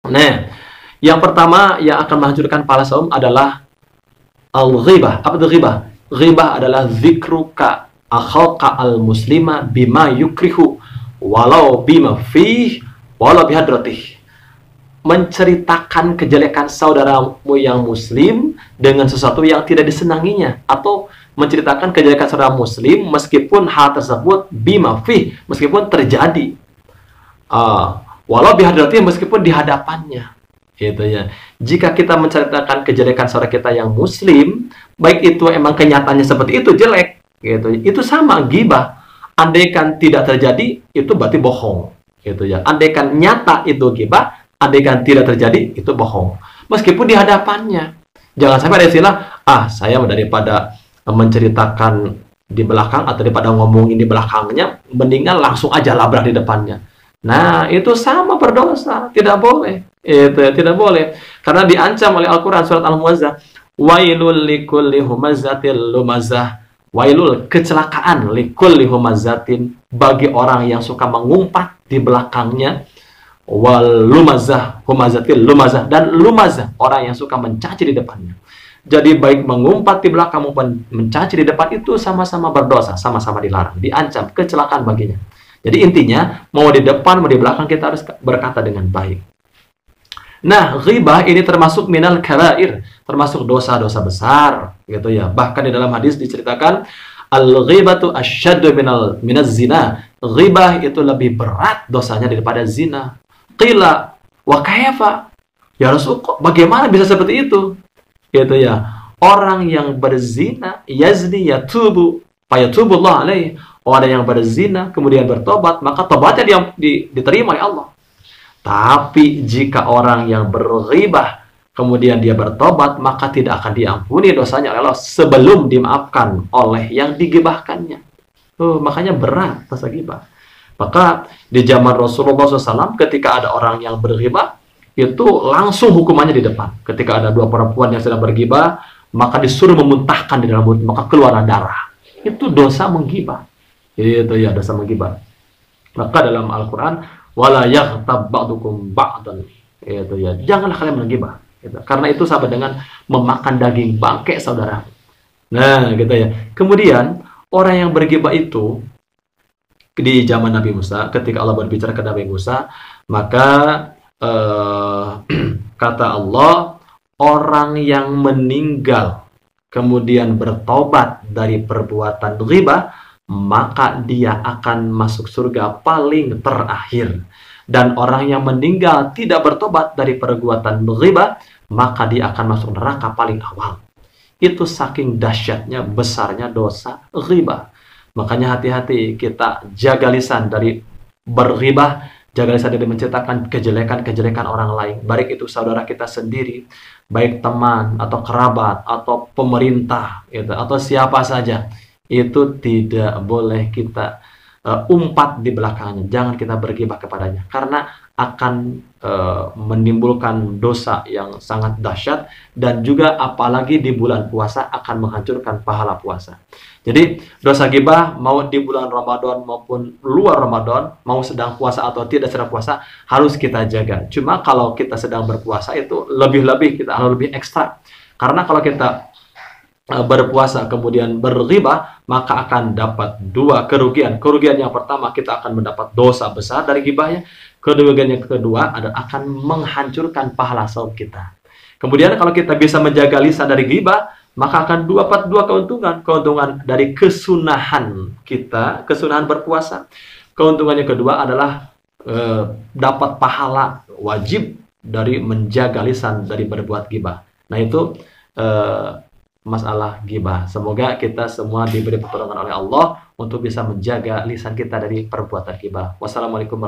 Nah, yang pertama yang akan menghancurkan pahala saum adalah al-ghibah. Apa itu ghibah? Ghibah adalah zikruka akhaka al-muslima bima yukrihu walau bima fih walau bihadratih. Menceritakan kejelekan saudaramu yang muslim dengan sesuatu yang tidak disenanginya, atau menceritakan kejelekan saudara muslim meskipun hal tersebut bima fih, meskipun terjadi, walau bihadratih, meskipun di hadapannya, gitu ya. Jika kita menceritakan kejelekan saudara kita yang muslim, baik itu emang kenyataannya seperti itu jelek, gitu, itu sama gibah. Andaikan tidak terjadi, itu berarti bohong, gitu ya. Andaikan nyata itu gibah, andaikan tidak terjadi, itu bohong. Meskipun di hadapannya. Jangan sampai ada istilah, saya daripada menceritakan di belakang atau daripada ngomongin di belakangnya, mendingan langsung aja labrak di depannya. Nah, itu sama berdosa. Tidak boleh. Itu tidak boleh. Karena diancam oleh Al-Quran surat Al-Muazzah. Wailul likulli humazatil lumazah. Wailul, kecelakaan, likulli humazatin, bagi orang yang suka mengumpat di belakangnya. Wal lumazah, humazatil lumazah, dan lumazah, orang yang suka mencaci di depannya. Jadi baik mengumpat di belakang maupun mencaci di depan itu sama-sama berdosa, sama-sama dilarang, diancam kecelakaan baginya. Jadi intinya, mau di depan mau di belakang kita harus berkata dengan baik. Nah, ghibah ini termasuk minal kabair, termasuk dosa-dosa besar, gitu ya. Bahkan di dalam hadis diceritakan al-ghibatu asyaddu minaz zina. Ghibah itu lebih berat dosanya daripada zina. Qila wa kaifa? Ya Rasul, kok bagaimana bisa seperti itu? Gitu ya. Orang yang berzina yazni yatubu fayatubullah alaih. Orang yang berzina kemudian bertobat, maka tobatnya diterima oleh Allah. Tapi jika orang yang berghibah kemudian dia bertobat, maka tidak akan diampuni dosanya oleh Allah sebelum dimaafkan oleh yang digibahkannya. Makanya berat dosa ghibah. Maka di zaman Rasulullah SAW, ketika ada orang yang berghibah, itu langsung hukumannya di depan. Ketika ada dua perempuan yang sedang berghibah, maka disuruh memuntahkan di dalam mulut, maka keluar darah. Itu dosa menggibah. Itu ya, dosa menggibah. Maka dalam Al-Quran, wala yaghtab ba'dukum ba'dan. Itu ya, janganlah kalian menggibah. Gitu. Karena itu sama dengan memakan daging bangkai saudara. Nah, gitu ya. Kemudian orang yang berghibah itu di zaman Nabi Musa, ketika Allah berbicara ke Nabi Musa, maka kata Allah, orang yang meninggal kemudian bertobat dari perbuatan ghibah, maka dia akan masuk surga paling terakhir. Dan orang yang meninggal tidak bertobat dari perbuatan ghibah, maka dia akan masuk neraka paling awal. Itu saking dahsyatnya, besarnya dosa ghibah. Makanya hati-hati, kita jaga lisan dari berghibah, jaga lisan dari menceritakan kejelekan-kejelekan orang lain. Baik itu saudara kita sendiri, baik teman, atau kerabat, atau pemerintah, gitu, atau siapa saja. Itu tidak boleh kita umpat di belakangnya. Jangan kita berghibah kepadanya. Karena akan menimbulkan dosa yang sangat dahsyat, dan juga apalagi di bulan puasa akan menghancurkan pahala puasa. Jadi dosa ghibah mau di bulan Ramadan maupun luar Ramadan, mau sedang puasa atau tidak sedang puasa, harus kita jaga. Cuma kalau kita sedang berpuasa itu lebih-lebih, kita harus lebih ekstra. Karena kalau kita berpuasa kemudian berghibah, maka akan dapat dua kerugian. Kerugian yang pertama, kita akan mendapat dosa besar dari ghibahnya. Kerugian yang kedua adalah akan menghancurkan pahala saum kita. Kemudian kalau kita bisa menjaga lisan dari ghibah, maka akan dapat dua keuntungan. Keuntungan dari kesunahan kita, kesunahan berpuasa. Keuntungan yang kedua adalah dapat pahala wajib dari menjaga lisan dari berbuat ghibah. Nah, itu masalah ghibah. Semoga kita semua diberi pertolongan oleh Allah untuk bisa menjaga lisan kita dari perbuatan ghibah. Wassalamualaikum warahmatullahi wabarakatuh.